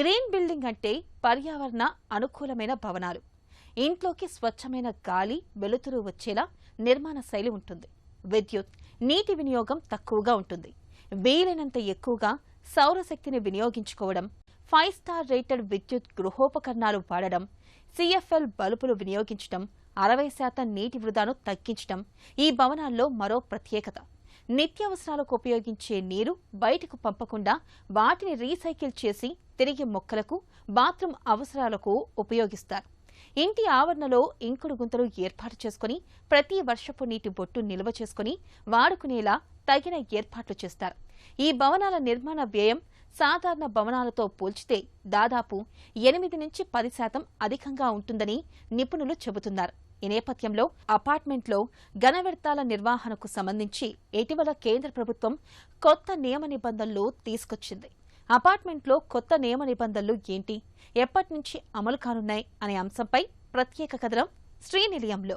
Green building అంటే పర్యావరణ అనుకూలమైన భవనాలు. ఇంట్లోకి స్వచ్ఛమైన గాలి, వెలుతురు వచ్చేలా నిర్మాణ శైలి ఉంటుంది. విద్యుత్, నీటి వినియోగం తక్కువగా ఉంటుంది. వీలైనంత ఎక్కువగా సౌరశక్తిని వినియోగించుకోవడం, 5 స్టార్ రేటెడ్ విద్యుత్ గృహోపకరణాలు వాడడం, CFL బల్బులు వినియోగించడం, 60% నీటి వృధాను తగ్గించడం ఈ భవనాల్లో మరో ప్రత్యేకత. నిత్యావసరాలకు ఉపయోగించే నీరు బయటకు పంపకుండా వాటిని రీసైకిల్ చేసి తిరిగి మొక్కలకు, బాత్రూం అవసరాలకు ఉపయోగిస్తారు. ఇంటి ఆవరణలో ఇంకుడు గుంతలు ఏర్పాటు చేసుకుని ప్రతి వర్షపు నీటి బొట్టు నిల్వ చేసుకుని వాడుకునేలా తగిన ఏర్పాట్లు చేస్తారు. ఈ భవనాల నిర్మాణ వ్యయం సాధారణ భవనాలతో పోల్చితే దాదాపు 8 నుంచి 10% అధికంగా ఉంటుందని నిపుణులు చెబుతున్నారు. ఈ నేపథ్యంలో అపార్ట్మెంట్లో ఘన వ్యర్థాల నిర్వహణకు సంబంధించి ఇటీవల కేంద్ర ప్రభుత్వం కొత్త నియమ నిబంధనలు తీసుకొచ్చింది. అపార్ట్మెంట్లో కొత్త నియమ నిబంధనలు ఏంటి, ఎప్పటి నుంచి అమలు కానున్నాయి అనే అంశంపై ప్రత్యేక కథనం శ్రీనిలయంలో.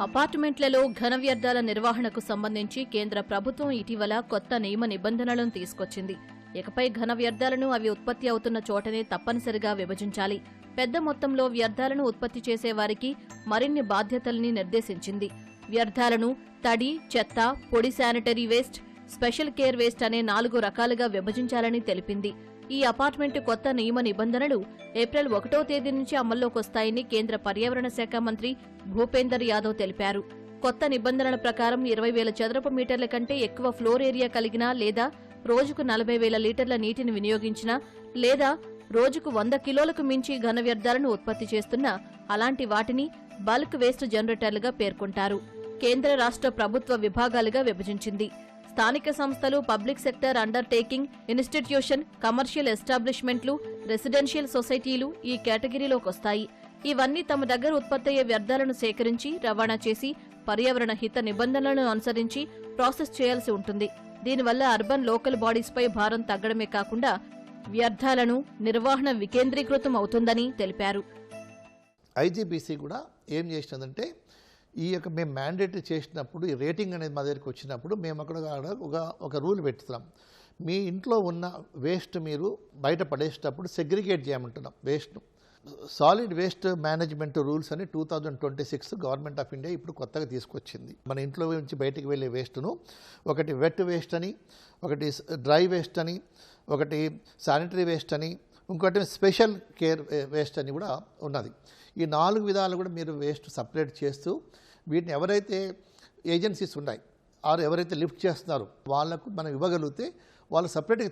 అపార్ట్మెంట్లలో ఘన వ్యర్థాల నిర్వహణకు సంబంధించి కేంద్ర ప్రభుత్వం ఇటీవల కొత్త నియమ నిబంధనలను తీసుకొచ్చింది. ఇకపై ఘన వ్యర్థాలను అవి ఉత్పత్తి అవుతున్న చోటనే తప్పనిసరిగా విభజించాలి. పెద్ద మొత్తంలో వ్యర్థాలను ఉత్పత్తి చేసేవారికి మరిన్ని బాధ్యతల్ని నిర్దేశించింది. వ్యర్థాలను తడి, చెత్త, పొడి sanitary waste, special care waste అనే 4 రకాలుగా విభజించాలని తెలిపింది. ఈ అపార్ట్మెంటు కొత్త నియమ నిబంధనలు ఏప్రిల్ 1వ తేదీ నుంచి అమల్లోకొస్తాయని కేంద్ర పర్యావరణ శాఖ మంత్రి భూపేందర్ యాదవ్ తెలిపారు. కొత్త నిబంధనల ప్రకారం 20,000 చదరపు మీటర్ల కంటే ఎక్కువ ఫ్లోర్ ఏరియా కలిగినా లేదా రోజుకు 40,000 లీటర్ల నీటిని వినియోగించినా లేదా రోజుకు 100 కిలోలకు మించి ఘన వ్యర్థాలను ఉత్పత్తి చేస్తున్నా అలాంటి వాటిని బల్క్ వేస్ట్ జనరేటర్లుగా పేర్కొంటారు. కేంద్ర రాష్ట్ర ప్రభుత్వ విభాగాలుగా విభజించింది. స్థానిక సంస్థలు, public sector undertaking, institution, commercial ఎస్టాబ్లిష్మెంట్లు, రెసిడెన్షియల్ సొసైటీలు ఈ కేటగిరీలోకొస్తాయి. ఇవన్నీ తమ దగ్గర ఉత్పత్తయ్యే వ్యర్థాలను సేకరించి రవాణా చేసి పర్యావరణ హిత నిబంధనలను అనుసరించి ప్రాసెస్ చేయాల్సి ఉంటుంది. దీనివల్ల అర్బన్ లోకల్ బాడీస్పై భారం తగ్గడమే కాకుండా వ్యర్థాలను నిర్వహణ వికేంద్రీకృతం అవుతుందని తెలిపారు. ఐజీబీసీ కూడా ఏం చేసినదంటే ఈ యొక్క మేము మ్యాండేటరీ చేసినప్పుడు ఈ రేటింగ్ అనేది మా దగ్గరికి వచ్చినప్పుడు మేము అక్కడ ఒక రూల్ పెట్టుతున్నాం. మీ ఇంట్లో ఉన్న వేస్ట్ మీరు బయట పడేసేటప్పుడు సెగ్రిగేట్ చేయమంటున్నాం. వేస్ట్ను సాలిడ్ వేస్ట్ మేనేజ్మెంట్ రూల్స్ అని 2026 గవర్నమెంట్ ఆఫ్ ఇండియా ఇప్పుడు కొత్తగా తీసుకొచ్చింది. మన ఇంట్లో నుంచి బయటికి వెళ్ళే వేస్ట్ను ఒకటి వెట్ వేస్ట్ అని, ఒకటి డ్రై వేస్ట్ అని, ఒకటి శానిటరీ వేస్ట్ అని, ఇంకోటి స్పెషల్ కేర్ వేస్ట్ అని కూడా ఉన్నది. ఈ 4 విధాలు కూడా మీరు వేస్ట్ సపరేట్ చేస్తూ వీటిని ఎవరైతే ఏజెన్సీస్ ఉన్నాయి ఎవరైతే లిఫ్ట్ చేస్తున్నారో వాళ్లకు మనం ఇవ్వగలిగితే వాళ్ళు సపరేట్గా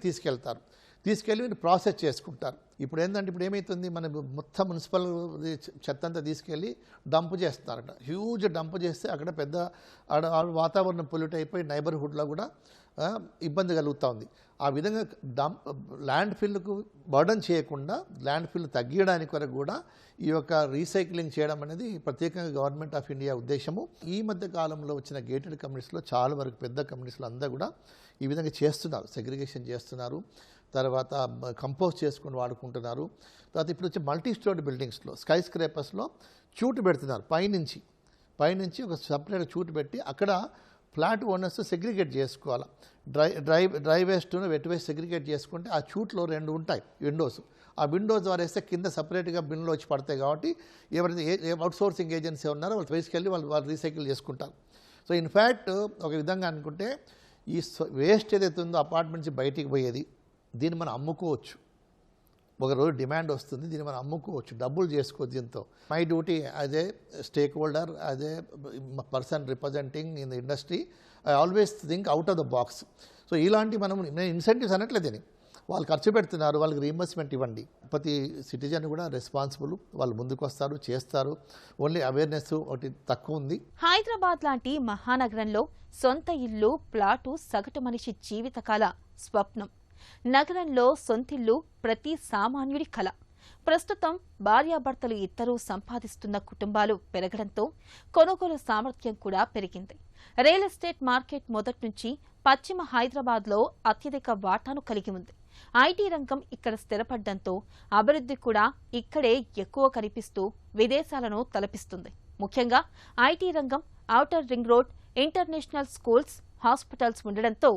తీసుకెళ్ళి మీరు ప్రాసెస్ చేసుకుంటారు. ఇప్పుడు ఏంటంటే ఇప్పుడు ఏమవుతుంది, మన మొత్తం మున్సిపల్ చెత్త అంతా తీసుకెళ్ళి డంప్ చేస్తున్నారట. హ్యూజ్ డంప్ చేస్తే అక్కడ పెద్ద వాతావరణం పొల్యూట్ అయిపోయి నైబర్హుడ్లో కూడా ఇబ్బంది కలుగుతూ ఉంది. ఆ విధంగా ల్యాండ్ ఫిల్కు బర్డన్ చేయకుండా ల్యాండ్ ఫిల్ తగ్గించడానికి వరకు కూడా ఈ యొక్క రీసైక్లింగ్ చేయడం అనేది ప్రత్యేకంగా గవర్నమెంట్ ఆఫ్ ఇండియా ఉద్దేశము. ఈ మధ్య కాలంలో వచ్చిన గేటెడ్ కమ్యూనిటీస్లో చాలా వరకు పెద్ద కమ్యూనిటీస్లో అందరూ కూడా ఈ విధంగా చేస్తున్నారు, సెగ్రిగేషన్ చేస్తున్నారు, తర్వాత కంపోజ్ చేసుకుని వాడుకుంటున్నారు. తర్వాత ఇప్పుడు వచ్చే మల్టీ స్టోరీ బిల్డింగ్స్లో, స్కై స్క్రేపర్స్లో చూటు పెడుతున్నారు. పైనుంచి ఒక సపరేట్ చూటు పెట్టి అక్కడ ఫ్లాట్ ఓనర్స్ సెగ్రిగేట్ చేసుకోవాలి. డ్రై వేస్ట్ను వెట్ వేస్ట్ సెగ్రిగేట్ చేసుకుంటే ఆ చూట్లో 2 ఉంటాయి విండోస్. ఆ విండోస్ ద్వారా వేస్తే కింద సపరేట్గా బిన్లో వచ్చి పడతాయి. కాబట్టి ఎవరైతే అవుట్సోర్సింగ్ ఏజెన్సీ ఉన్నారో వాళ్ళు తీసుకెళ్ళి వాళ్ళు రీసైకిల్ చేసుకుంటారు. సో ఇన్ఫ్యాక్ట్ ఒక విధంగా అనుకుంటే ఈ వేస్ట్ ఏదైతే ఉందో అపార్ట్మెంట్స్ బయటికి పోయేది దీన్ని మనం అమ్ముకోవచ్చు. ఒకరోజు డిమాండ్ వస్తుంది, దీన్ని మనం అమ్ముకోవచ్చు, డబ్బులు చేసుకోవచ్చు. దీంతో my duty as a stake holder, as a person representing in the industry, I always think out of the box. So ఇలాంటి మనం ఇన్సెంటివ్స్ అనట్లేదని వాళ్ళు ఖర్చు పెడుతున్నారు, వాళ్ళకి రీయింబర్స్మెంట్ ఇవ్వండి. ప్రతి సిటిజన్ కూడా రెస్పాన్సిబుల్, వాళ్ళు ముందుకు వస్తారు, చేస్తారు. ఓన్లీ అవేర్నెస్ ఒకటి తక్కువ ఉంది. హైదరాబాద్ లాంటి మహానగరంలో సొంత ఇల్లు, ప్లాటు సగటు మనిషి జీవితకాల స్వప్నం. నగరంలో సొంతిల్లు ప్రతి సామాన్యుడి కల. ప్రస్తుతం భార్యాభర్తలు ఇద్దరూ సంపాదిస్తున్న కుటుంబాలు పెరగడంతో కొనుగోలు సామర్థ్యం కూడా పెరిగింది. రియల్ ఎస్టేట్ మార్కెట్ మొదటి నుంచి పశ్చిమ హైదరాబాద్లో అత్యధిక వాటాను కలిగి ఉంది. ఐటీ రంగం ఇక్కడ స్థిరపడ్డంతో అభివృద్ధి కూడా ఇక్కడే ఎక్కువ కనిపిస్తూ విదేశాలను తలపిస్తుంది. ముఖ్యంగా ఐటీ రంగం, outer ring road, international schools, hospitals ఉండడంతో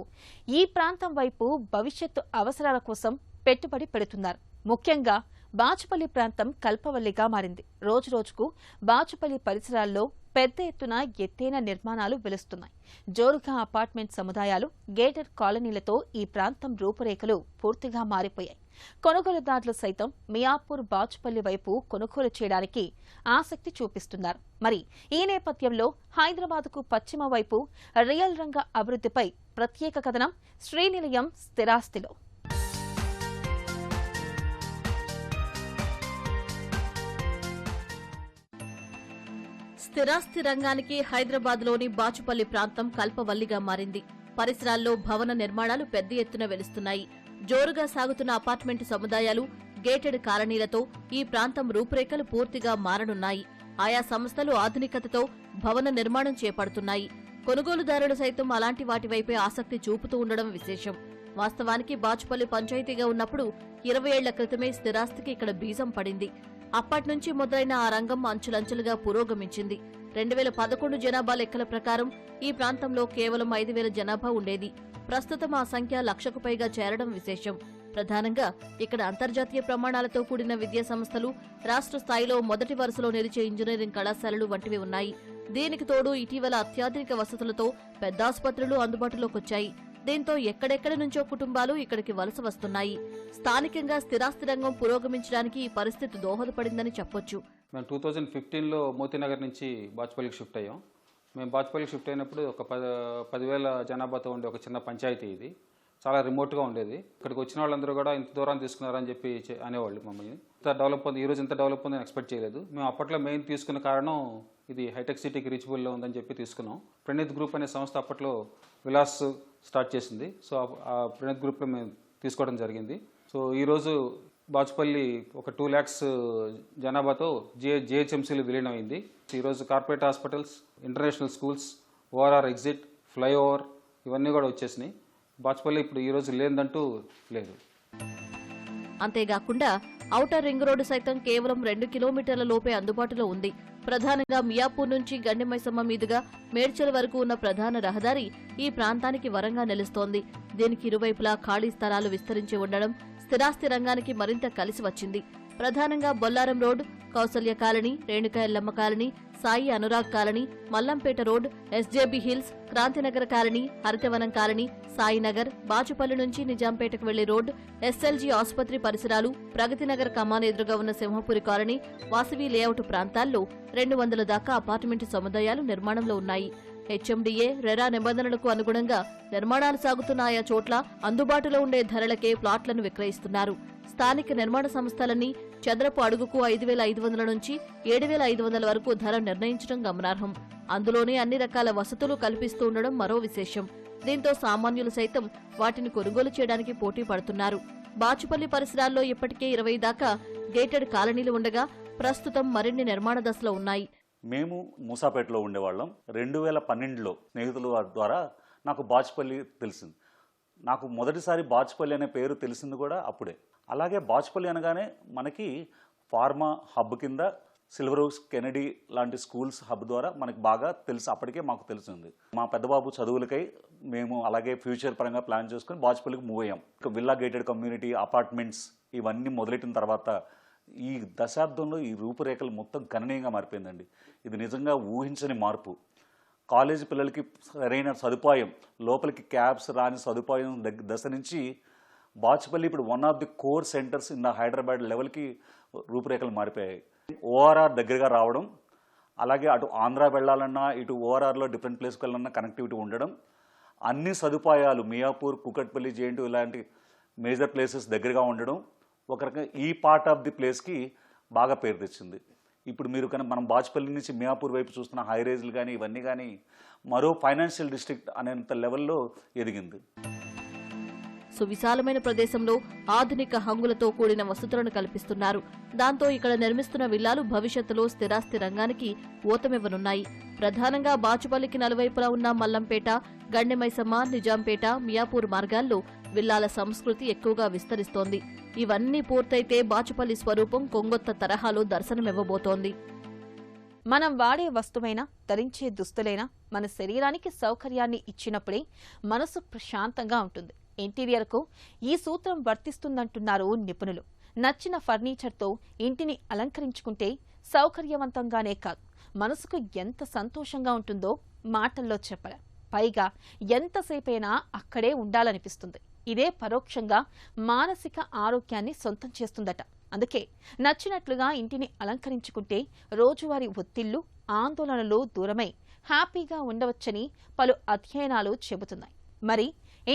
ఈ ప్రాంతం వైపు భవిష్యత్తు అవసరాల కోసం పెట్టుబడి పెడుతున్నారు. ముఖ్యంగా బాచుపల్లి ప్రాంతం కల్పవల్లిగా మారింది. రోజురోజుకు బాచుపల్లి పరిసరాల్లో పెద్ద ఎత్తున ఎత్తైన నిర్మాణాలు వెలుస్తున్నాయి. జోరుగా అపార్ట్మెంట్ సముదాయాలు, గేటెడ్ కాలనీలతో ఈ ప్రాంతం రూపురేఖలు పూర్తిగా మారిపోయాయి. కొనుగోలుదారులు సైతం మియాపూర్ బాచుపల్లి వైపు కొనుగోలు చేయడానికి ఆసక్తి చూపిస్తున్నారు. మరి ఈ నేపథ్యంలో హైదరాబాద్కు పశ్చిమ వైపు రియల్ రంగ అభివృద్ధిపై ప్రత్యేక కథనం శ్రీనిలయం స్థిరాస్తిలో. స్థిరాస్తి రంగానికి హైదరాబాద్లోని బాచుపల్లి ప్రాంతం కల్పవల్లిగా మారింది. పరిసరాల్లో భవన నిర్మాణాలు పెద్ద ఎత్తున వెలుస్తున్నాయి. జోరుగా సాగుతున్న అపార్ట్మెంటు సముదాయాలు, గేటెడ్ కాలనీలతో ఈ ప్రాంతం రూపురేఖలు పూర్తిగా మారనున్నాయి. ఆయా సంస్థలు ఆధునికతతో భవన నిర్మాణం చేపడుతున్నాయి. కొనుగోలుదారులు సైతం అలాంటి వాటి వైపే ఆసక్తి చూపుతూ ఉండడం విశేషం. వాస్తవానికి బాచుపల్లి పంచాయతీగా ఉన్నప్పుడు 20 ఏళ్ల క్రితమే స్థిరాస్తికి ఇక్కడ బీజం పడింది. అప్పట్నుంచి మొదలైన ఆ రంగం అంచులంచులుగా పురోగమించింది. 2011 జనాభా లెక్కల ప్రకారం ఈ ప్రాంతంలో కేవలం 5,000 జనాభా ఉండేది. ప్రస్తుతం ఆ సంఖ్య 1,00,000కు పైగా చేరడం విశేషం. ప్రధానంగా ఇక్కడ అంతర్జాతీయ ప్రమాణాలతో కూడిన విద్యా సంస్థలు, రాష్ట్ర స్థాయిలో మొదటి వరుసలో నిలిచే ఇంజనీరింగ్ కళాశాలలు వంటివి ఉన్నాయి. దీనికి తోడు ఇటీవల అత్యాధునిక వసతులతో పెద్ద ఆసుపత్రులు అందుబాటులోకొచ్చాయి. దీంతో ఎక్కడెక్కడి నుంచో కుటుంబాలు ఇక్కడికి వలస వస్తున్నాయి. స్థానికంగా స్థిరాస్తి రంగం పురోగమించడానికి ఈ పరిస్థితి దోహదపడిందని చెప్పొచ్చు. మేము 2015లో మోతీనగర్ నుంచి బాచుపల్లికి షిఫ్ట్ అయ్యాం. మేము బాచుపల్లికి షిఫ్ట్ అయినప్పుడు ఒక 10,000 జనాభాతో ఉండే ఒక చిన్న పంచాయతీ ఇది. చాలా రిమోట్గా ఉండేది. ఇక్కడికి వచ్చిన వాళ్ళందరూ కూడా ఇంత దూరం తీసుకున్నారని చెప్పి అనేవాళ్ళు మమ్మల్ని. ఇంత డెవలప్ ఉంది, ఈరోజు ఇంత డెవలప్ ఉందని ఎక్స్పెక్ట్ చేయలేదు. మేము అప్పట్లో మెయిన్ తీసుకున్న కారణం ఇది హైటెక్ సిటీకి రీచబుల్లో ఉందని చెప్పి తీసుకున్నాం. ప్రణీత్ గ్రూప్ అనే సంస్థ అప్పట్లో విలాస్ స్టార్ట్ చేసింది. సో ఆ ప్రణీత్ గ్రూప్లో మేము తీసుకోవడం జరిగింది. సో ఈరోజు బాచుపల్లి ఒక 2 lakhs జనాభాతో జిహెచ్ఎంసీలు విలీనమైంది. ఈరోజు corporate hospitals, international schools, ORR exit, flyover ఇవన్నీ కూడా వచ్చేసినాయి. బాచుపల్లి ఇప్పుడు ఈరోజు లేదంటూ లేదు. అంతేగాకుండా ఔటర్ రింగ్ రోడ్డు సైతం కేవలం 2 కిలోమీటర్ల లోపే అందుబాటులో ఉంది. ప్రధానంగా మియాపూర్ నుంచి గండిమైసమ్మ మీదుగా మేడ్చల్ వరకు ఉన్న ప్రధాన రహదారి ఈ ప్రాంతానికి వరంగా నిలుస్తోంది. దీనికి ఇరువైపులా ఖాళీ స్థలాలు విస్తరించి ఉండడం స్థిరాస్తి రంగానికి మరింత కలిసి వచ్చింది. ప్రధానంగా Bollaram road, Kausalya colony, Renuka Yellamma colony, Sai Anurag colony, Mallampet road, SJB hills, Krantinagar colony, Harithavanam colony, Sainagar, Bachupally నుంచి నిజాంపేటకు వెళ్లే రోడ్, ఎస్ఎల్జీ ఆసుపత్రి పరిసరాలు, ప్రగతినగర్ కమాన్ ఎదురుగా ఉన్న సింహపురి కాలనీ, వాసవి లేఅవుట్ ప్రాంతాల్లో 200 దాకా అపార్ట్మెంటు సముదాయాలు నిర్మాణంలో ఉన్నాయి. హెచ్ఎండిఏ, రెరా నిబంధనలకు అనుగుణంగా నిర్మాణాలు సాగుతున్న ఆయా చోట్ల అందుబాటులో ఉండే ధరలకే ప్లాట్లను విక్రయిస్తున్నారు. స్థానిక నిర్మాణ సంస్థలన్నీ చదరపు అడుగుకు 5,500 నుంచి 7,500 వరకు ధర నిర్ణయించడం గమనార్హం. అందులోనే అన్ని రకాల వసతులు కల్పిస్తూ ఉండడం మరో విశేషం. దీంతో సామాన్యులు సైతం వాటిని కొనుగోలు చేయడానికి పోటీ పడుతున్నారు. బాచుపల్లి పరిసరాల్లో ఇప్పటికే 20 దాకా గేటెడ్ కాలనీలు ఉండగా ప్రస్తుతం మరిన్ని నిర్మాణ దశలో ఉన్నాయి. మేము మూసాపేటలో ఉండేవాళ్ళం. 2012లో స్నేహితుల ద్వారా నాకు బాచుపల్లి తెలిసింది. నాకు మొదటిసారి బాచుపల్లి అనే పేరు తెలిసింది కూడా అప్పుడే. అలాగే బాచుపల్లి అనగానే మనకి ఫార్మా హబ్ కింద సిల్వర్ ఓక్స్, కెనడీ లాంటి స్కూల్స్ హబ్ ద్వారా మనకి బాగా తెలుసు. అప్పటికే మాకు తెలిసింది. మా పెద్దబాబు చదువులకై మేము అలాగే ఫ్యూచర్ పరంగా ప్లాన్ చేసుకుని బాచుపల్లికి మూవ్ అయ్యాం. విల్లా గేటెడ్ కమ్యూనిటీ, అపార్ట్మెంట్స్ ఇవన్నీ మొదలెట్టిన తర్వాత ఈ దశాబ్దంలో ఈ రూపురేఖలు మొత్తం గణనీయంగా మారిపోయిందండి. ఇది నిజంగా ఊహించని మార్పు. కాలేజీ పిల్లలకి సరైన సదుపాయం, లోపలికి క్యాబ్స్ రాని సదుపాయం దశ నుంచి బాచుపల్లి ఇప్పుడు one of the core centres in the Hyderabad లెవెల్కి రూపురేఖలు మారిపోయాయి. ఓఆర్ఆర్ దగ్గరగా రావడం, అలాగే అటు ఆంధ్ర వెళ్ళాలన్నా ఇటు ఓఆర్ఆర్లో డిఫరెంట్ ప్లేస్కి వెళ్ళాలన్నా కనెక్టివిటీ ఉండడం, అన్ని సదుపాయాలు మియాపూర్, కుకట్పల్లి, జేఎన్టీ ఇలాంటి మేజర్ ప్లేసెస్ దగ్గరగా ఉండడం ఒక రకంగా ఈ పార్ట్ ఆఫ్ ది ప్లేస్కి బాగా పేరు తెచ్చింది. ఇప్పుడు మీరు కనుక మనం బాచుపల్లి నుంచి మియాపూర్ వైపు చూస్తున్న హైరేజ్లు కానీ ఇవన్నీ కానీ మరో ఫైనాన్షియల్ డిస్ట్రిక్ట్ అనేంత లెవెల్లో ఎదిగింది. సువిశాలమైన ప్రదేశంలో ఆధునిక హంగులతో కూడిన వసతులను కల్పిస్తున్నారు. దాంతో ఇక్కడ నిర్మిస్తున్న విల్లాలు భవిష్యత్తులో స్థిరాస్తి రంగానికి ఊతమివ్వనున్నాయి. ప్రధానంగా బాచుపల్లికి నలువైపులా ఉన్న మల్లంపేట, గండిమైసమ్మ, నిజాంపేట, మియాపూర్ మార్గాల్లో విల్లాల సంస్కృతి ఎక్కువగా విస్తరిస్తోంది. ఇవన్నీ పూర్తయితే బాచుపల్లి స్వరూపం కొంగొత్త తరహాలో దర్శనమివ్వబోతోంది. మనం వాడే వస్తువైనా, ధరించే దుస్తులైనా మన శరీరానికి సౌకర్యాన్ని ఇచ్చినప్పుడే మనసు ప్రశాంతంగా ఉంటుంది. ఇంటీరియర్కు ఈ సూత్రం వర్తిస్తుందంటున్నారు నిపుణులు. నచ్చిన ఫర్నిచర్తో ఇంటిని అలంకరించుకుంటే సౌకర్యవంతంగానే కాదు, మనసుకు ఎంత సంతోషంగా ఉంటుందో మాటల్లో చెప్పలేం. పైగా ఎంతసేపైనా అక్కడే ఉండాలనిపిస్తుంది. ఇదే పరోక్షంగా మానసిక ఆరోగ్యాన్ని సొంతం చేస్తుందట. అందుకే నచ్చినట్లుగా ఇంటిని అలంకరించుకుంటే రోజువారీ ఒత్తిళ్లు, ఆందోళనలు దూరమై హ్యాపీగా ఉండవచ్చని పలు అధ్యయనాలు చెబుతున్నాయి. మరి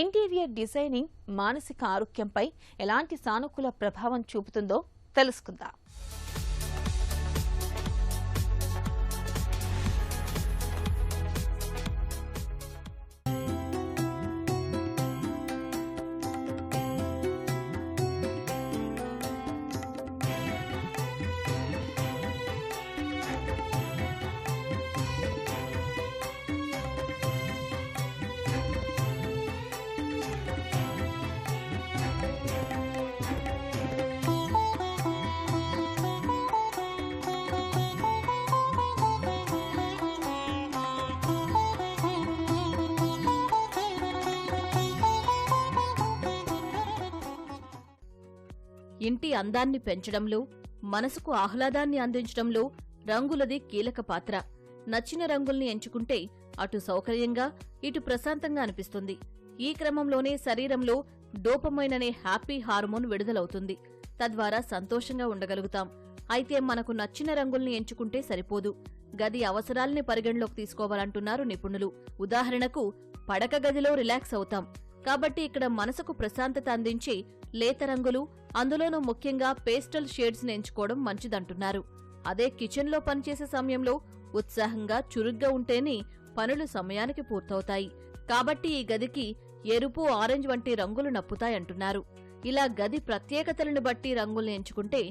ఇంటీరియర్ డిజైనింగ్ మానసిక ఆరోగ్యంపై ఎలాంటి సానుకూల ప్రభావం చూపుతుందో తెలుసుకుందాం. ఇంటి అందాన్ని పెంచడంలో, మనసుకు ఆహ్లాదాన్ని అందించడంలో రంగులది కీలక పాత్ర. నచ్చిన రంగుల్ని ఎంచుకుంటే అటు సౌకర్యంగా, ఇటు ప్రశాంతంగా అనిపిస్తుంది. ఈ క్రమంలోనే శరీరంలో డోపమైన్ అనే హ్యాపీ హార్మోన్ విడుదలవుతుంది. తద్వారా సంతోషంగా ఉండగలుగుతాం. అయితే మనకు నచ్చిన రంగుల్ని ఎంచుకుంటే సరిపోదు. గది అవసరాల్ని పరిగణలోకి తీసుకోవాలంటున్నారు నిపుణులు. ఉదాహరణకు పడక గదిలో రిలాక్స్ అవుతాం కాబట్టి ఇక్కడ మనసుకు ప్రశాంతత అందించే లేత రంగులు, అందులోనూ ముఖ్యంగా పేస్టల్ షేడ్స్ ని ఎంచుకోవడం మంచిదంటున్నారు. అదే కిచెన్లో పనిచేసే సమయంలో ఉత్సాహంగా, చురుగ్గా ఉంటేనే పనులు సమయానికి పూర్తవుతాయి. కాబట్టి ఈ గదికి ఎరుపు, ఆరెంజ్ వంటి రంగులు నప్పుతాయంటున్నారు. ఇలా గది ప్రత్యేకతలను బట్టి రంగుల్ని ఎంచుకుంటే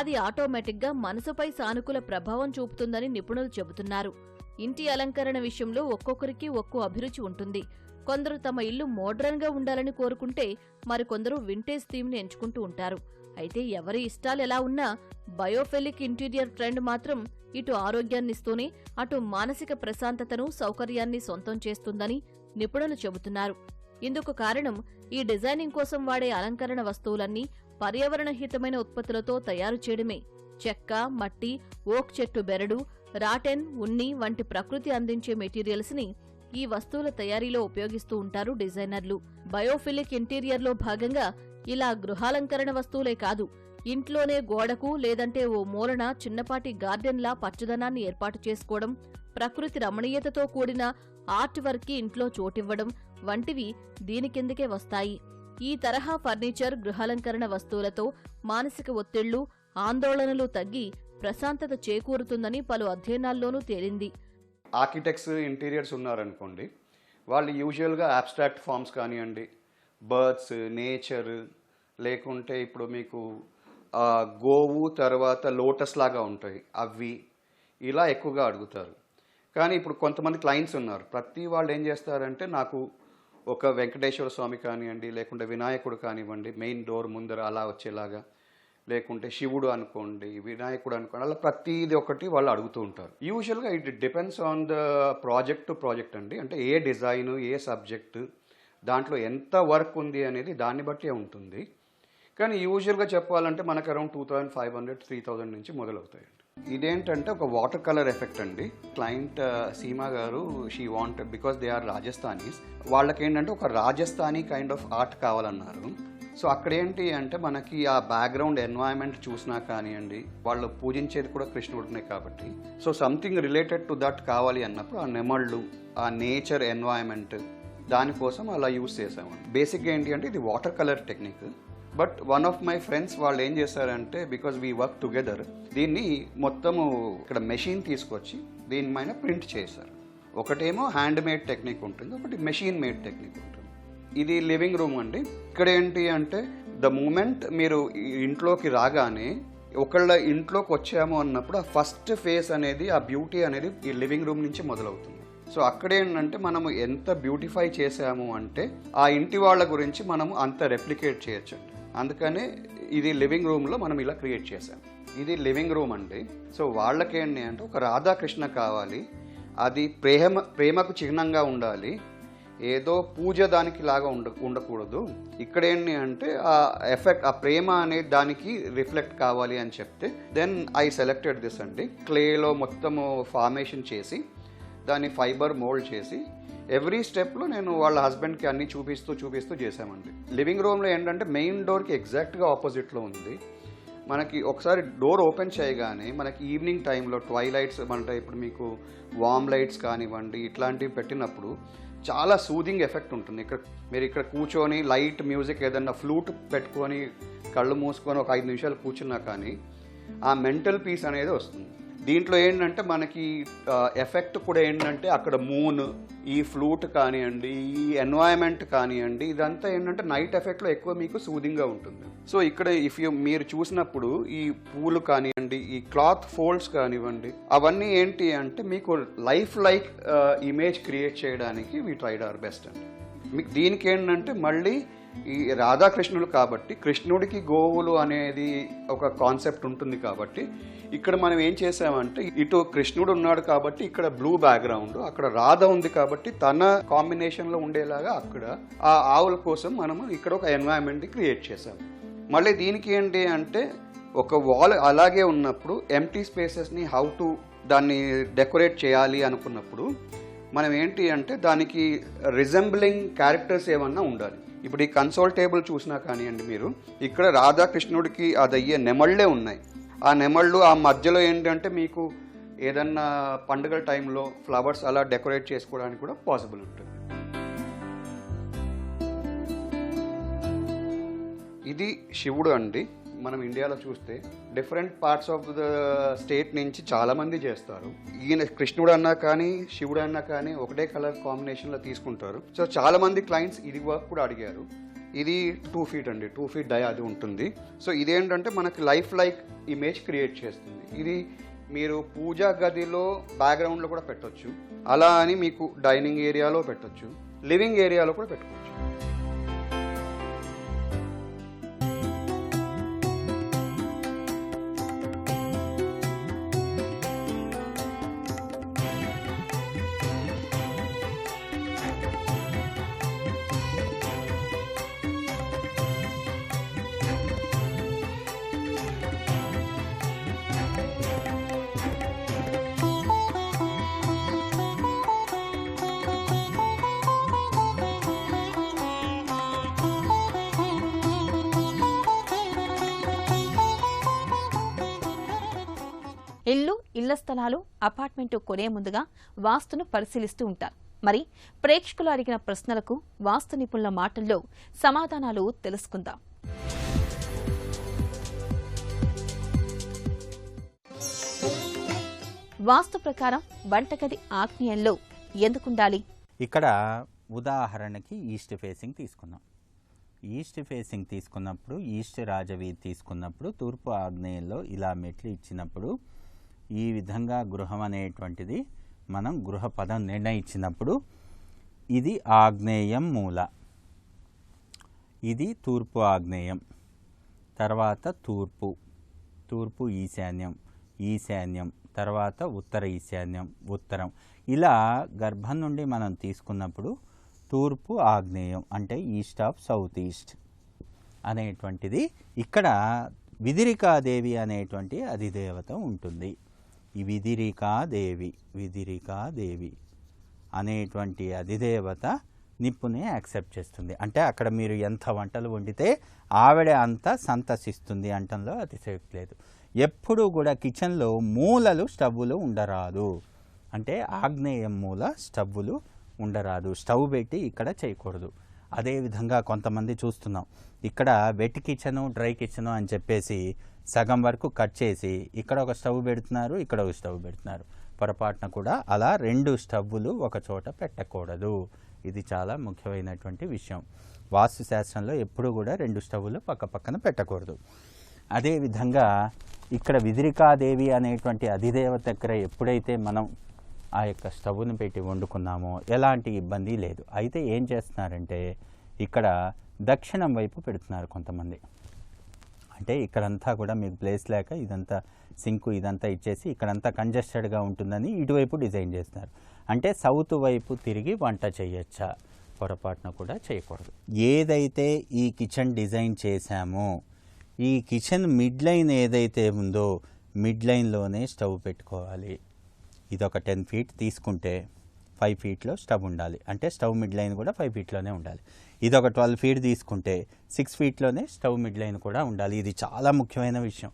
అది ఆటోమేటిక్గా మనసుపై సానుకూల ప్రభావం చూపుతుందని నిపుణులు చెబుతున్నారు. ఇంటి అలంకరణ విషయంలో ఒక్కొక్కరికి ఒక్కో అభిరుచి ఉంటుంది. కొందరు తమ ఇల్లు మోడ్రన్ గా ఉండాలని కోరుకుంటే మరికొందరు వింటేజ్ థీమ్ ని ఎంచుకుంటూ ఉంటారు. అయితే ఎవరి ఇష్టాలు ఎలా ఉన్నా బయోఫిలిక్ ఇంటీరియర్ ట్రెండ్ మాత్రం ఇటు ఆరోగ్యాన్నిస్తూనే అటు మానసిక ప్రశాంతతను, సౌకర్యాన్ని సొంతం చేస్తుందని నిపుణులు చెబుతున్నారు. ఇందుకు కారణం ఈ డిజైనింగ్ కోసం వాడే అలంకరణ వస్తువులన్నీ పర్యావరణ హితమైన ఉత్పత్తులతో తయారు చేయడమే. చెక్క, మట్టి, ఓక్ చెట్టు బెరడు, రాటెన్, ఉన్ని వంటి ప్రకృతి అందించే మెటీరియల్స్ ని ఈ వస్తువుల తయారీలో ఉపయోగిస్తూ ఉంటారు డిజైనర్లు. బయోఫిలిక్ ఇంటీరియర్లో భాగంగా ఇలా గృహాలంకరణ వస్తువులే కాదు, ఇంట్లోనే గోడకు లేదంటే ఓ మూలన చిన్నపాటి గార్డెన్లా పచ్చదనాన్ని ఏర్పాటు చేసుకోవడం, ప్రకృతి రమణీయతతో కూడిన ఆర్ట్ వర్క్ కి ఇంట్లో చోటివ్వడం వంటివి దీని కిందకే వస్తాయి. ఈ తరహా ఫర్నిచర్, గృహాలంకరణ వస్తువులతో మానసిక ఒత్తిళ్లు, ఆందోళనలు తగ్గి ప్రశాంతత చేకూరుతుందని పలు అధ్యయనాల్లోనూ తేలింది. ఆర్కిటెక్ట్స్, ఇంటీరియర్స్ ఉన్నారనుకోండి, వాళ్ళు యూజువల్గా అబ్స్ట్రాక్ట్ ఫార్మ్స్ కానివ్వండి, బర్డ్స్, నేచర్, లేకుంటే ఇప్పుడు మీకు గోవు తర్వాత లోటస్ లాగా ఉంటాయి అవి, ఇలా ఎక్కువగా అడుగుతారు. కానీ ఇప్పుడు కొంతమంది క్లయింట్స్ ఉన్నారు, ప్రతి వాళ్ళు ఏం చేస్తారంటే నాకు ఒక వెంకటేశ్వర స్వామి కానివ్వండి, లేకుంటే వినాయకుడు కానివ్వండి మెయిన్ డోర్ ముందర అలా వచ్చేలాగా, లేకుంటే శివుడు అనుకోండి, వినాయకుడు అనుకోండి, అలా ప్రతిది ఒకటి వాళ్ళు అడుగుతూ ఉంటారు. యూజువల్గా it depends on the project to project అండి. అంటే ఏ డిజైను, ఏ సబ్జెక్టు, దాంట్లో ఎంత వర్క్ ఉంది అనేది దాన్ని బట్టే ఉంటుంది. కానీ యూజువల్గా చెప్పాలంటే మనకు అరౌండ్ 2500, 3000 నుంచి మొదలవుతాయండి. ఇదేంటంటే ఒక వాటర్ కలర్ ఎఫెక్ట్ అండి. Client Seema garu, she want, because they are Rajasthanis, వాళ్ళకేంటంటే ఒక రాజస్థానీ కైండ్ ఆఫ్ ఆర్ట్ కావాలన్నారు. సో అక్కడ ఏంటి అంటే మనకి ఆ బ్యాక్గ్రౌండ్ ఎన్వైరన్మెంట్ చూసినా కానివ్వండి, వాళ్ళు పూజించేది కూడా కృష్ణుడినే కాబట్టి, so something related to that కావాలి అన్నప్పుడు ఆ నెమళ్ళు, ఆ నేచర్ ఎన్వైరన్మెంట్, దానికోసం అలా యూజ్ చేసాము. బేసిక్గా ఏంటి అంటే ఇది water colour technique. But one of my friends వాళ్ళు ఏం చేశారంటే, బికాజ్ వీ వర్క్ టుగెదర్, దీన్ని మొత్తము ఇక్కడ మెషిన్ తీసుకొచ్చి దీని పైన ప్రింట్ చేశారు. ఒకటేమో హ్యాండ్ మేడ్ టెక్నిక్ ఉంటుంది, ఒకటి మెషిన్ మేడ్ టెక్నిక్ ఉంటుంది. ఇది లివింగ్ రూమ్ అండి. ఇక్కడ ఏంటి అంటే ద మూమెంట్ మీరు ఇంట్లోకి రాగానే, ఒకళ్ళ ఇంట్లోకి వచ్చాము అన్నప్పుడు ఆ ఫస్ట్ ఫేస్ అనేది, ఆ బ్యూటీ అనేది ఈ లివింగ్ రూమ్ నుంచి మొదలవుతుంది. సో అక్కడేంటంటే మనము ఎంత బ్యూటిఫై చేసాము అంటే ఆ ఇంటి వాళ్ళ గురించి మనము అంత రెప్లికేట్ చేయొచ్చు. అందుకనే ఇది లివింగ్ రూమ్లో మనం ఇలా క్రియేట్ చేసాం. ఇది లివింగ్ రూమ్ అండి. సో వాళ్ళకేంటి అంటే ఒక రాధాకృష్ణ కావాలి, అది ప్రేమకు చిహ్నంగా ఉండాలి, ఏదో పూజ దానికి లాగా ఉండకూడదు. ఇక్కడ ఏంటి అంటే ఆ ఎఫెక్ట్, ఆ ప్రేమ అనేది దానికి రిఫ్లెక్ట్ కావాలి అని చెప్తే దెన్ ఐ సెలెక్టెడ్ దిస్ అండి. క్లేలో మొత్తము ఫార్మేషన్ చేసి దాన్ని ఫైబర్ మోల్డ్ చేసి ఎవ్రీ స్టెప్లో నేను వాళ్ళ హస్బెండ్కి అన్నీ చూపిస్తూ చేసామండి. లివింగ్ రూమ్లో ఏంటంటే మెయిన్ డోర్కి ఎగ్జాక్ట్గా ఆపోజిట్లో ఉంది. మనకి ఒకసారి డోర్ ఓపెన్ చేయగానే మనకి ఈవినింగ్ టైంలో ట్వైలైట్స్ అంటే ఇప్పుడు మీకు వామ్ లైట్స్ కానివ్వండి ఇట్లాంటివి పెట్టినప్పుడు చాలా సూదింగ్ ఎఫెక్ట్ ఉంటుంది. మీరు ఇక్కడ కూర్చొని లైట్ మ్యూజిక్ ఏదన్నా ఫ్లూట్ పెట్టుకొని కళ్ళు మూసుకొని ఒక 5 నిమిషాలు కూర్చున్నా కానీ ఆ మెంటల్ పీస్ అనేది వస్తుంది. దీంట్లో ఏంటంటే మనకి ఎఫెక్ట్ కూడా ఏంటంటే అక్కడ మూన్, ఈ ఫ్లూట్ కానివ్వండి, ఈ ఎన్వైరన్మెంట్ కానివ్వండి, ఇదంతా ఏంటంటే నైట్ ఎఫెక్ట్లో ఎక్కువ మీకు సూదింగ్గా ఉంటుంది. సో ఇక్కడ మీరు చూసినప్పుడు ఈ పూలు కానివ్వండి, ఈ క్లాత్ ఫోల్డ్స్ కానివ్వండి, అవన్నీ ఏంటి అంటే మీకు లైఫ్ లైక్ ఇమేజ్ క్రియేట్ చేయడానికి వీ ట్రైడ్ అవర్ బెస్ట్ అండి. మీకు దీనికి ఏంటంటే మళ్ళీ ఈ రాధాకృష్ణులు కాబట్టి కృష్ణుడికి గోవులు అనేది ఒక కాన్సెప్ట్ ఉంటుంది కాబట్టి ఇక్కడ మనం ఏం చేసామంటే ఇటు కృష్ణుడు ఉన్నాడు కాబట్టి ఇక్కడ బ్లూ బ్యాక్గ్రౌండ్, అక్కడ రాధ ఉంది కాబట్టి తన కాంబినేషన్లో ఉండేలాగా అక్కడ ఆ ఆవుల కోసం మనము ఇక్కడ ఒక ఎన్వైరన్మెంట్ క్రియేట్ చేసాము. మళ్ళీ దీనికి ఏంటి అంటే ఒక వాల్ అలాగే ఉన్నప్పుడు ఎంటీ స్పేసెస్ని హౌ టు దాన్ని డెకరేట్ చేయాలి అనుకున్నప్పుడు మనం ఏంటి అంటే దానికి రిజెంబ్లింగ్ క్యారెక్టర్స్ ఏమన్నా ఉండాలి. ఇప్పుడు ఈ కన్సోల్ టేబుల్ చూసినా కానివ్వండి, మీరు ఇక్కడ రాధాకృష్ణుడికి అదయ్యే నెమళ్ళే ఉన్నాయి. ఆ నెమళ్ళు ఆ మధ్యలో ఏంటంటే మీకు ఏదన్నా పండుగల టైంలో ఫ్లవర్స్ అలా డెకరేట్ చేసుకోవడానికి కూడా పాసిబుల్ ఉంటుంది. ఇది శివుడు అండి. మనం ఇండియాలో చూస్తే different parts of the state నుంచి చాలామంది చేస్తారు. ఈయన కృష్ణుడు అన్నా కానీ శివుడు అన్నా కానీ ఒకటే కలర్ కాంబినేషన్లో తీసుకుంటారు. సో చాలామంది క్లయింట్స్ ఇది వర్క్ కూడా అడిగారు. ఇది 2 feet అండి, 2 feet డై అది ఉంటుంది. సో ఇదేంటంటే మనకి లైఫ్ లైక్ ఇమేజ్ క్రియేట్ చేస్తుంది. ఇది మీరు పూజా గదిలో బ్యాక్గ్రౌండ్లో కూడా పెట్టొచ్చు, అలా అని మీకు డైనింగ్ ఏరియాలో పెట్టొచ్చు, లివింగ్ ఏరియాలో కూడా పెట్టుకోవచ్చు. ఇల్లు, ఇళ్ల స్థలాలు, అపార్ట్మెంటు కొనే ముందుగా వాస్తును పరిశీలిస్తూ ఉంటారు. మరి ప్రేక్షకులు అడిగిన ప్రశ్నలకు వాస్తు నిపుణుల మాటల్లో సమాధానాలు తెలుసుకుందాం. వాస్తు ప్రకారం వంటగది ఆగ్నేయంలో ఎందుకుండాలి? ఇక్కడ ఉదాహరణకి ఈస్ట్ ఫేసింగ్ తీసుకున్నాం. ఈస్ట్ ఫేసింగ్ తీసుకున్నప్పుడు, ఈస్ట్ రాజవీధి తీసుకున్నప్పుడు, తూర్పు ఆగ్నేయంలో ఇలా మెట్లు ఇచ్చినప్పుడు ఈ విధంగా గృహం అనేటువంటిది మనం గృహ పదం నిర్ణయించినప్పుడు ఇది ఆగ్నేయం మూల, ఇది తూర్పు ఆగ్నేయం, తర్వాత తూర్పు ఈశాన్యం, ఈశాన్యం, తర్వాత ఉత్తర ఈశాన్యం, ఉత్తరం. ఇలా గర్భం నుండి మనం తీసుకున్నప్పుడు తూర్పు ఆగ్నేయం అంటే ఈస్ట్ ఆఫ్ సౌత్ ఈస్ట్ అనేటువంటిది. ఇక్కడ విదిరికాదేవి అనేటువంటి అధిదేవత ఉంటుంది. ఈ విదిరికాదేవి అనేటువంటి అధిదేవత నిప్పుని యాక్సెప్ట్ చేస్తుంది. అంటే అక్కడ మీరు ఎంత వంటలు వండితే ఆవిడ అంతా సంతసిస్తుంది అంటంలో అతిశయోక్తి లేదు. ఎప్పుడూ కూడా కిచెన్లో మూలలు స్టవ్వులు ఉండరాదు. అంటే ఆగ్నేయం మూల స్టవ్వులు ఉండరాదు. స్టవ్ పెట్టి ఇక్కడ చేయకూడదు. అదేవిధంగా కొంతమంది చూస్తున్నాం, ఇక్కడ వెట్ కిచెను, డ్రై కిచెను అని చెప్పేసి సగం వరకు కట్ చేసి ఇక్కడ ఒక స్టవ్ పెడుతున్నారు, ఇక్కడ ఒక స్టవ్ పెడుతున్నారు. పొరపాటున కూడా అలా 2 స్టవ్వులు ఒక చోట పెట్టకూడదు. ఇది చాలా ముఖ్యమైనటువంటి విషయం. వాస్తు శాస్త్రంలో ఎప్పుడూ కూడా 2 స్టవ్వులు పక్క పక్కన పెట్టకూడదు. అదేవిధంగా ఇక్కడ విదిరికాదేవి అనేటువంటి అధిదేవత దగ్గర ఎప్పుడైతే మనం ఆ యొక్క స్టవ్ను పెట్టి వండుకున్నామో ఎలాంటి ఇబ్బంది లేదు. అయితే ఏం చేస్తున్నారంటే ఇక్కడ దక్షిణం వైపు పెడుతున్నారు కొంతమంది. అంటే ఇక్కడంతా కూడా మీకు ప్లేస్ లేక ఇదంతా సింకు ఇదంతా ఇచ్చేసి ఇక్కడంతా కంజెస్టెడ్గా ఉంటుందని ఇటువైపు డిజైన్ చేస్తున్నారు. అంటే సౌత్ వైపు తిరిగి వంట చేయొచ్చా, పొరపాటున కూడా చేయకూడదు. ఏదైతే ఈ కిచెన్ డిజైన్ చేశామో ఈ కిచెన్ మిడ్ లైన్ ఏదైతే ఉందో మిడ్ లైన్లోనే స్టవ్ పెట్టుకోవాలి. ఇదొక 10 feet తీసుకుంటే 5 feetలో స్టవ్ ఉండాలి. అంటే స్టవ్ మిడ్ లైన్ కూడా 5 feetలోనే ఉండాలి. ఇదొక 12 feet తీసుకుంటే 6 feetలోనే స్టవ్ మిడ్ లైన్ కూడా ఉండాలి. ఇది చాలా ముఖ్యమైన విషయం.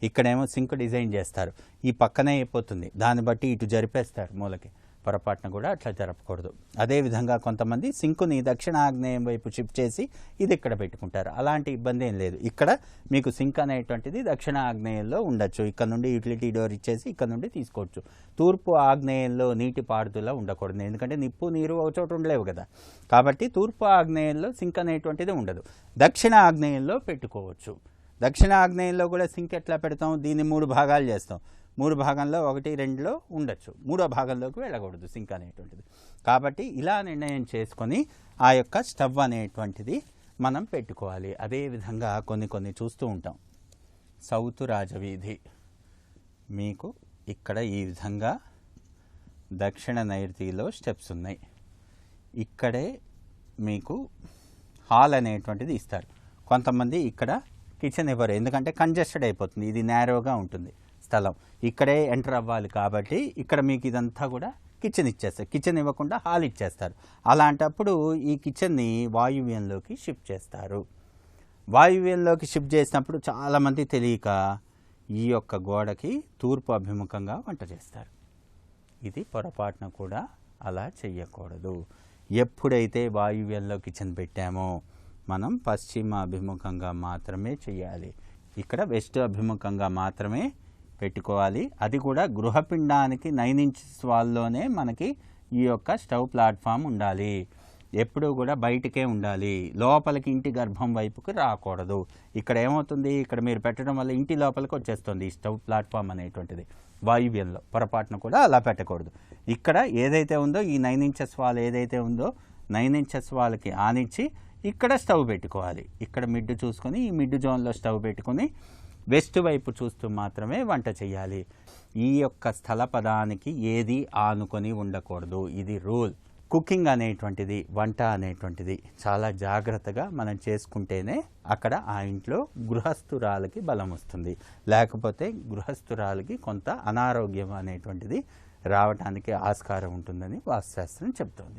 ఇక్కడేమో సింక్ డిజైన్ చేస్తారు, ఈ పక్కనే అయిపోతుంది, దాన్ని బట్టి ఇటు జరిపేస్తారు మూలకి. పొరపాటున కూడా అట్లా జరపకూడదు. అదేవిధంగా కొంతమంది సింకుని దక్షిణ ఆగ్నేయం వైపు షిఫ్ట్ చేసి ఇది ఇక్కడ పెట్టుకుంటారు. అలాంటి ఇబ్బంది ఏం లేదు. ఇక్కడ మీకు సింక్ అనేటువంటిది దక్షిణ ఆగ్నేయంలో ఉండొచ్చు. ఇక్కడ నుండి యూటిలిటీ డోర్ ఇచ్చేసి ఇక్కడ నుండి తీసుకోవచ్చు. తూర్పు ఆగ్నేయంలో నీటి పారుదల ఉండకూడదు, ఎందుకంటే నిప్పు నీరు ఒక చోట ఉండలేవు కదా. కాబట్టి తూర్పు ఆగ్నేయంలో సింక్ అనేటువంటిది ఉండదు. దక్షిణ ఆగ్నేయంలో పెట్టుకోవచ్చు. దక్షిణ ఆగ్నేయంలో కూడా సింక్ ఎట్లా పెడతాం, దీన్ని 3 భాగాలు చేస్తాం. 3 భాగంలో 1, 2లో ఉండొచ్చు, 3వ భాగంలోకి వెళ్ళకూడదు సింక్ అనేటువంటిది. కాబట్టి ఇలా నిర్ణయం చేసుకొని ఆ యొక్క స్టవ్ అనేటువంటిది మనం పెట్టుకోవాలి. అదేవిధంగా కొన్ని చూస్తూ ఉంటాం. సౌత్ రాజవీధి మీకు ఇక్కడ ఈ విధంగా దక్షిణ నైరుతిలో స్టెప్స్ ఉన్నాయి. ఇక్కడే మీకు హాల్ అనేటువంటిది ఇస్తారు. కొంతమంది ఇక్కడ కిచెన్ ఇవ్వరు, ఎందుకంటే కంజెస్టెడ్ అయిపోతుంది, ఇది నేరోగా ఉంటుంది స్థలం. ఇక్కడే ఎంటర్ అవ్వాలి కాబట్టి ఇక్కడ మీకు ఇదంతా కూడా కిచెన్ ఇచ్చేస్తారు. కిచెన్ ఇవ్వకుండా హాల్ ఇచ్చేస్తారు. అలాంటప్పుడు ఈ కిచెన్ని వాయువ్యంలోకి షిఫ్ట్ చేస్తారు. వాయువ్యంలోకి షిఫ్ట్ చేసినప్పుడు చాలామంది తెలియక ఈ యొక్క గోడకి తూర్పు అభిముఖంగా వంట చేస్తారు. ఇది పొరపాటున కూడా అలా చెయ్యకూడదు. ఎప్పుడైతే వాయువ్యంలో కిచెన్ పెట్టామో మనం పశ్చిమ అభిముఖంగా మాత్రమే చేయాలి. ఇక్కడ వెస్ట్ అభిముఖంగా మాత్రమే పెట్టుకోవాలి. అది కూడా గృహపిండానికి 9 inches వాల్లోనే మనకి ఈ యొక్క స్టవ్ ప్లాట్ఫామ్ ఉండాలి. ఎప్పుడూ కూడా బయటకే ఉండాలి, లోపలికి ఇంటి గర్భం వైపుకి రాకూడదు. ఇక్కడ ఏమవుతుంది, ఇక్కడ మీరు పెట్టడం వల్ల ఇంటి లోపలికి వచ్చేస్తుంది ఈ స్టవ్ ప్లాట్ఫామ్ అనేటువంటిది వాయువ్యంలో. పొరపాటున కూడా అలా పెట్టకూడదు. ఇక్కడ ఏదైతే ఉందో ఈ 9 inches వాల్ ఏదైతే ఉందో 9 inches వాల్కి ఆనిచ్చి ఇక్కడ స్టవ్ పెట్టుకోవాలి. ఇక్కడ మిడ్ చూసుకొని ఈ మిడ్ జోన్లో స్టవ్ పెట్టుకొని వెస్ట్ వైపు చూస్తూ మాత్రమే వంట చేయాలి. ఈ యొక్క స్థల పదానికి ఏది ఆనుకొని ఉండకూడదు. ఇది రూల్. కుకింగ్ అనేటువంటిది, వంట అనేటువంటిది చాలా జాగ్రత్తగా మనం చేసుకుంటేనే అక్కడ ఆ ఇంట్లో గృహస్థురాలకి బలం వస్తుంది. లేకపోతే గృహస్థురాలకి కొంత అనారోగ్యం అనేటువంటిది రావడానికి ఆస్కారం ఉంటుందని వాస్తుశాస్త్రం చెప్తోంది.